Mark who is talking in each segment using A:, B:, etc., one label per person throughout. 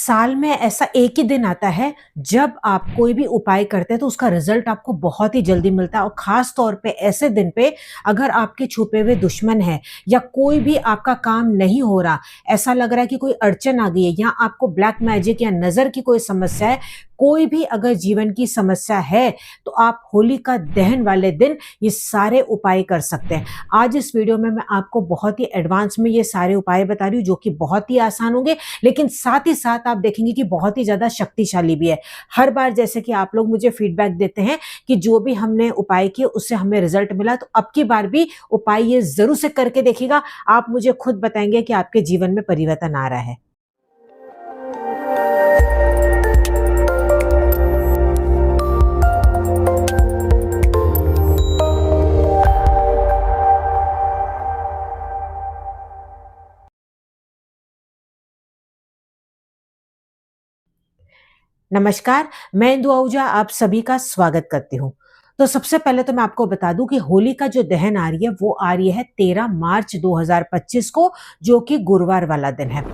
A: साल में ऐसा एक ही दिन आता है जब आप कोई भी उपाय करते हैं तो उसका रिजल्ट आपको बहुत ही जल्दी मिलता है, और खास तौर पे ऐसे दिन पे अगर आपके छुपे हुए दुश्मन है या कोई भी आपका काम नहीं हो रहा, ऐसा लग रहा है कि कोई अड़चन आ गई है या आपको ब्लैक मैजिक या नजर की कोई समस्या है, कोई भी अगर जीवन की समस्या है तो आप होलिका दहन वाले दिन ये सारे उपाय कर सकते हैं। आज इस वीडियो में मैं आपको बहुत ही एडवांस में ये सारे उपाय बता रही हूँ जो कि बहुत ही आसान होंगे, लेकिन साथ ही साथ आप देखेंगे कि बहुत ही ज्यादा शक्तिशाली भी है। हर बार जैसे कि आप लोग मुझे फीडबैक देते हैं कि जो भी हमने उपाय किए उससे हमें रिजल्ट मिला, तो अब की बार भी उपाय ये जरूर से करके देखिएगा। आप मुझे खुद बताएंगे कि आपके जीवन में परिवर्तन आ रहा है। नमस्कार, मैं इंदु आहूजा आप सभी का स्वागत करती हूँ। तो सबसे पहले तो मैं आपको बता दूं कि होली का जो दहन आ रही है वो आ रही है 13 मार्च 2025 को, जो कि गुरुवार वाला दिन है।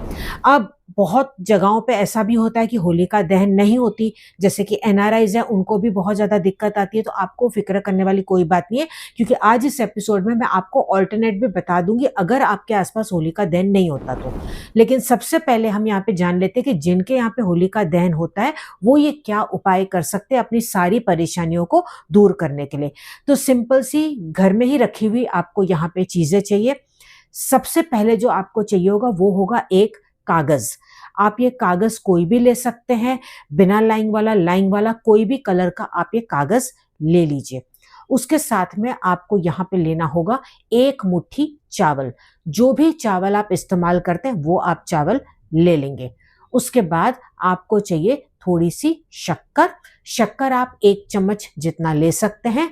A: अब बहुत जगहों पे ऐसा भी होता है कि होलिका दहन नहीं होती, जैसे कि एनआरआईज हैं उनको भी बहुत ज़्यादा दिक्कत आती है, तो आपको फ़िक्र करने वाली कोई बात नहीं है, क्योंकि आज इस एपिसोड में मैं आपको ऑल्टरनेट भी बता दूँगी अगर आपके आस-पास होलिका दहन नहीं होता तो। लेकिन सबसे पहले हम यहाँ पे जान लेते हैं कि जिनके यहाँ पे होलिका दहन होता है, वो ये क्या उपाय कर सकते हैं अपनी सारी परेशानियों को दूर करने के लिए। तो सिंपल सी घर में ही रखी हुई आपको यहाँ पे चीज़ें चाहिए। सबसे पहले जो आपको चाहिए होगा वो होगा एक कागज़। आप ये कागज़ कोई भी ले सकते हैं, बिना लाइनिंग वाला कोई भी कलर का आप ये कागज़ ले लीजिए। उसके साथ में आपको यहाँ पे लेना होगा एक मुट्ठी चावल। जो भी चावल आप इस्तेमाल करते हैं वो आप चावल ले लेंगे। उसके बाद आपको चाहिए थोड़ी सी शक्कर। शक्कर आप 1 चम्मच जितना ले सकते हैं।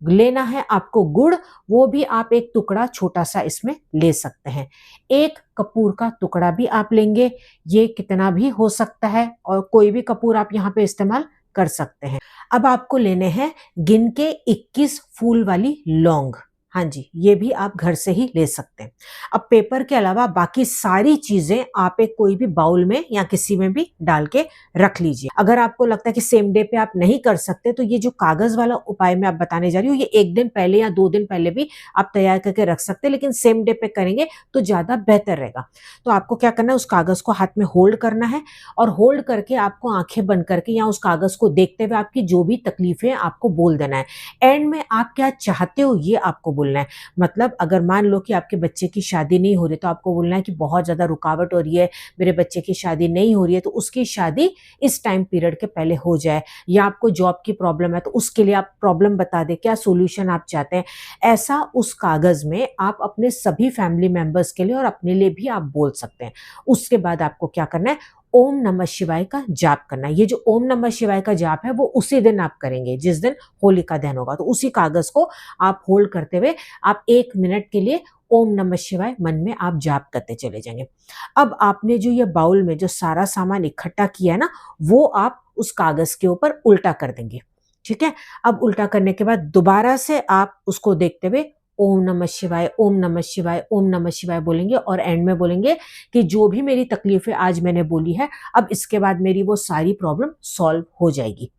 A: लेना है आपको गुड़, वो भी आप एक टुकड़ा छोटा सा इसमें ले सकते हैं। एक कपूर का टुकड़ा भी आप लेंगे, ये कितना भी हो सकता है और कोई भी कपूर आप यहाँ पे इस्तेमाल कर सकते हैं। अब आपको लेने हैं गिन के 21 फूल वाली लौंग। हाँ जी, ये भी आप घर से ही ले सकते हैं। अब पेपर के अलावा बाकी सारी चीजें आप एक कोई भी बाउल में या किसी में भी डाल के रख लीजिए। अगर आपको लगता है कि सेम डे पे आप नहीं कर सकते, तो ये जो कागज वाला उपाय मैं आप बताने जा रही हूँ, ये 1 दिन पहले या 2 दिन पहले भी आप तैयार करके रख सकते हैं, लेकिन सेम डे पे करेंगे तो ज्यादा बेहतर रहेगा। तो आपको क्या करना है, उस कागज को हाथ में होल्ड करना है और होल्ड करके आपको आंखें बंद करके या उस कागज को देखते हुए आपकी जो भी तकलीफें आपको बोल देना है। एंड में आप क्या चाहते हो ये आपको बोलना है। मतलब अगर मान लो कि आपके बच्चे की शादी नहीं हो रही, तो आपको बोलना है कि बहुत ज्यादा रुकावट हो रही है, मेरे बच्चे की शादी नहीं हो रही है, तो उसकी शादी इस टाइम पीरियड के पहले हो जाए। या आपको जॉब की प्रॉब्लम है तो उसके लिए आप प्रॉब्लम बता दें, क्या सोल्यूशन आप चाहते हैं। ऐसा उस कागज में आप अपने सभी फैमिली मेंबर्स के लिए और अपने लिए भी आप बोल सकते हैं। उसके बाद आपको क्या करना है, ओम नमः शिवाय का जाप करना है। ये जो ओम नमः शिवाय का जाप है वो उसी दिन आप करेंगे जिस दिन होलिका दहन होगा। तो उसी कागज को आप होल्ड करते हुए आप 1 मिनट के लिए ओम नमः शिवाय मन में आप जाप करते चले जाएंगे। अब आपने जो ये बाउल में जो सारा सामान इकट्ठा किया है ना, वो आप उस कागज के ऊपर उल्टा कर देंगे। ठीक है। अब उल्टा करने के बाद दोबारा से आप उसको देखते हुए ओम नमः शिवाय, ओम नमः शिवाय, ओम नमः शिवाय बोलेंगे और एंड में बोलेंगे कि जो भी मेरी तकलीफें आज मैंने बोली है, अब इसके बाद मेरी वो सारी प्रॉब्लम सॉल्व हो जाएगी।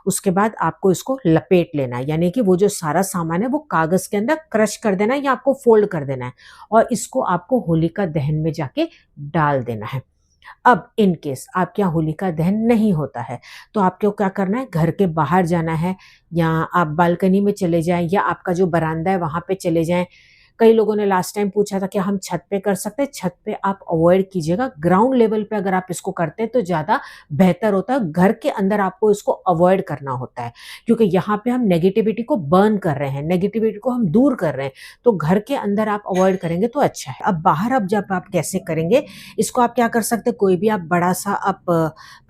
A: उसके बाद आपको इसको लपेट लेना है, यानी कि वो जो सारा सामान है वो कागज के अंदर क्रश कर देना है या आपको फोल्ड कर देना है और इसको आपको होलिका दहन में जाके डाल देना है। अब इन केस आपके यहाँ होलिका दहन नहीं होता है, तो आपको क्या करना है, घर के बाहर जाना है या आप बालकनी में चले जाएं या आपका जो बरामदा है वहां पे चले जाएं। कई लोगों ने लास्ट टाइम पूछा था कि हम छत पे कर सकते हैं। छत पे आप अवॉइड कीजिएगा। ग्राउंड लेवल पे अगर आप इसको करते हैं तो ज्यादा बेहतर होता है। घर के अंदर आपको इसको अवॉइड करना होता है, क्योंकि यहाँ पे हम नेगेटिविटी को बर्न कर रहे हैं, नेगेटिविटी को हम दूर कर रहे हैं। तो घर के अंदर आप अवॉइड करेंगे तो अच्छा है। अब बाहर अब जब आप कैसे करेंगे, इसको आप क्या कर सकते हैं, कोई भी आप बड़ा सा आप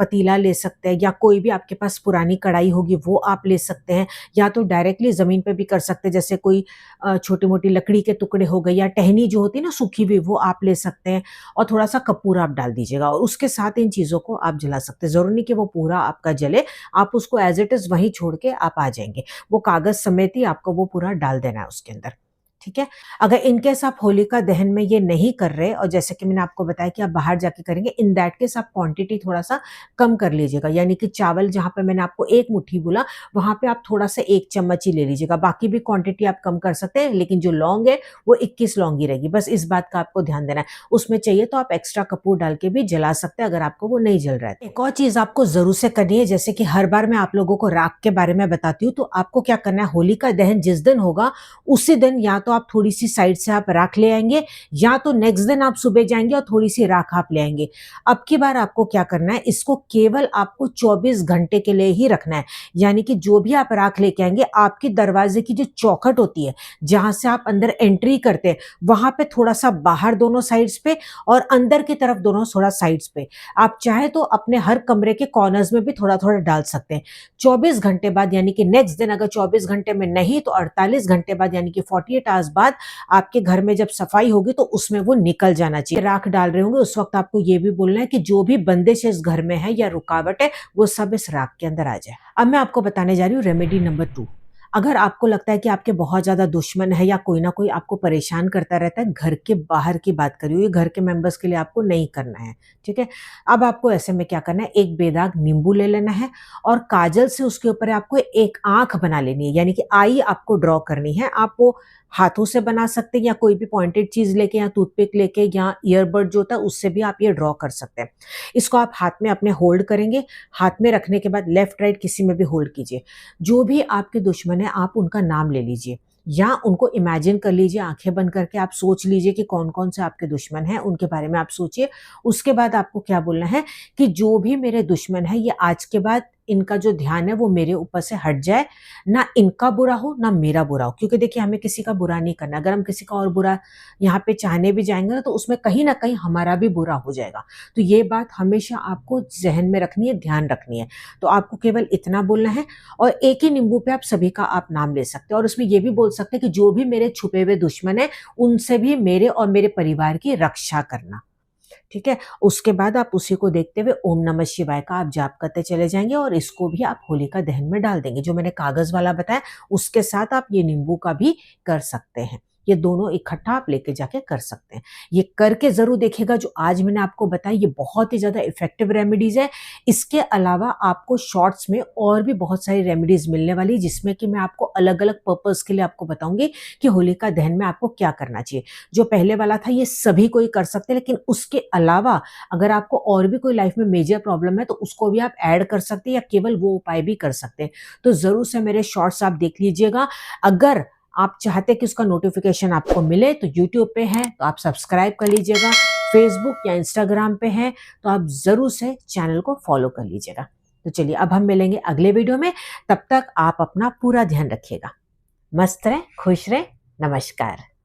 A: पतीला ले सकते हैं या कोई भी आपके पास पुरानी कढ़ाई होगी वो आप ले सकते हैं, या तो डायरेक्टली जमीन पे भी कर सकते हैं। जैसे कोई छोटी मोटी लकड़ी के टुकड़े हो गए या टहनी जो होती है ना सूखी हुई, वो आप ले सकते हैं और थोड़ा सा कपूर आप डाल दीजिएगा और उसके साथ इन चीजों को आप जला सकते हैं। जरूरी नहीं कि वो पूरा आपका जले, आप उसको एज इट इज वहीं छोड़ के आप आ जाएंगे। वो कागज समेत ही आपको वो पूरा डाल देना है उसके अंदर। ठीक है। अगर इनकेस आप होलिका दहन में ये नहीं कर रहे और जैसे कि मैंने आपको बताया कि आप बाहर जाके करेंगे, इन दैट केस आप क्वांटिटी थोड़ा-सा कम कर लीजिएगा। यानी कि चावल जहाँ पे मैंने आपको 1 मुट्ठी बोला, वहाँ पे आप थोड़ा-सा 1 चम्मच ही ले लीजिएगा। बाकी भी क्वांटिटी आप कम कर सकते हैं, लेकिन जो लौंग है वो 21 लौंग ही रहेगी। बस इस बात का आपको ध्यान देना है। उसमें चाहिए तो आप एक्स्ट्रा कपूर डाल के भी जला सकते हैं अगर आपको वो नहीं जल रहा है। एक और चीज़ आपको ज़रूर से करनी है, जैसे कि हर बार मैं आप लोगों को राख के बारे में बताती हूँ, तो आपको क्या करना है, होलिका दहन जिस दिन होगा उसी दिन या तो आप थोड़ी-सी साइड से आप राख ले आएँगे या तो नेक्स्ट दिन आप सुबह जाएँगे और थोड़ी-सी राख आप ले आएँगे। अब की बार आपको क्या करना है, इसको केवल आपको 24 घंटे के लिए ही रखना है। यानी कि जो भी आप राख लेके आएँगे, आपकी दरवाज़े की जो चौखट होती है, जहाँ से आप अंदर एंट्री करते हैं, वहाँ पे थोड़ा-सा बाहर दोनों साइड्स पे और अंदर की तरफ दोनों थोड़ा साइड्स पे। आप चाहे तो अपने हर कमरे के कॉर्नर्स में भी थोड़ा-थोड़ा डाल सकते हैं। 24 घंटे बाद यानी कि नेक्स्ट दिन अगर 24 घंटे में नहीं तो 48 घंटे बाद यानी कि 48 आवर्स बाद आपके घर में जब सफाई होगी तो उसमें वो निकल जाना चाहिए। राख डाल रहे होंगे उस वक़्त आपको ये भी बोलना है कि जो भी बंदिश इस घर में है या रुकावट है, वो सब इस राख के अंदर आ जाए। अब मैं आपको बताने जा रही हूँ रेमेडी नंबर 2। अगर आपको लगता है कि आपके बहुत ज़्यादा दुश्मन है या कोई ना कोई आपको परेशान करता रहता है, घर के बाहर की बात कर रही हूँ, ये घर के मेंबर्स के लिए आपको नहीं करना है, ठीक है? अब आपको ऐसे में क्या करना है, एक बेदाग नींबू ले लेना है और काजल से उसके ऊपर आपको एक आँख बना लेनी है, यानी कि आई आपको ड्रॉ करनी है। आप वो हाथों से बना सकते हैं या कोई भी पॉइंटेड चीज़ लेके या टूथपिक लेके या ईयरबड जो होता है उससे भी आप ये ड्रॉ कर सकते हैं। इसको आप हाथ में अपने होल्ड करेंगे, हाथ में रखने के बाद लेफ्ट राइट किसी में भी होल्ड कीजिए। जो भी आपके दुश्मन है आप उनका नाम ले लीजिए या उनको इमेजिन कर लीजिए, आंखें बंद करके आप सोच लीजिए कि कौन-कौन से आपके दुश्मन हैं, उनके बारे में आप सोचिए। उसके बाद आपको क्या बोलना है कि जो भी मेरे दुश्मन है ये आज के बाद इनका जो ध्यान है वो मेरे ऊपर से हट जाए, ना इनका बुरा हो ना मेरा बुरा हो। क्योंकि देखिए हमें किसी का बुरा नहीं करना, अगर हम किसी का और बुरा यहाँ पे चाहने भी जाएँगे ना तो उसमें कहीं न कहीं हमारा भी बुरा हो जाएगा। तो ये बात हमेशा आपको ज़हन में रखनी है, ध्यान रखनी है। तो आपको केवल इतना बोलना है और एक ही नींबू पे आप सभी का आप नाम ले सकते हैं और उसमें ये भी बोल सकते हैं कि जो भी मेरे छुपे हुए दुश्मन हैं, उनसे भी मेरे और मेरे परिवार की रक्षा करना। ठीक है? उसके बाद आप उसी को देखते हुए ओम नमः शिवाय का आप जाप करते चले जाएँगे और इसको भी आप होलिका दहन में डाल देंगे। जो मैंने कागज़ वाला बताया, उसके साथ आप ये नींबू का भी कर सकते हैं। ये दोनों इकट्ठा आप लेके जाके कर सकते हैं। ये करके ज़रूर देखिएगा, जो आज मैंने आपको बताया ये बहुत ही ज़्यादा इफ़ेक्टिव रेमेडीज़ है। इसके अलावा आपको शॉर्ट्स में और भी बहुत सारी रेमेडीज़ मिलने वाली है, जिसमें कि मैं आपको अलग-अलग पर्पज़ के लिए आपको बताऊँगी कि होलिका दहन में आपको क्या करना चाहिए। जो पहले वाला था ये सभी कोई कर सकते हैं, लेकिन उसके अलावा अगर आपको और भी कोई लाइफ में मेजर प्रॉब्लम है तो उसको भी आप ऐड कर सकते हैं या केवल वो उपाय भी कर सकते हैं। तो ज़रूर से मेरे शॉर्ट्स आप देख लीजिएगा। अगर आप चाहते हैं कि उसका नोटिफ़िकेशन आपको मिले तो यूट्यूब पे है तो आप सब्सक्राइब कर लीजिएगा, फेसबुक या इंस्टाग्राम पे है तो आप ज़रूर से चैनल को फॉलो कर लीजिएगा। तो चलिए अब हम मिलेंगे अगले वीडियो में, तब तक आप अपना पूरा ध्यान रखिएगा। मस्त रहें, खुश रहें, नमस्कार।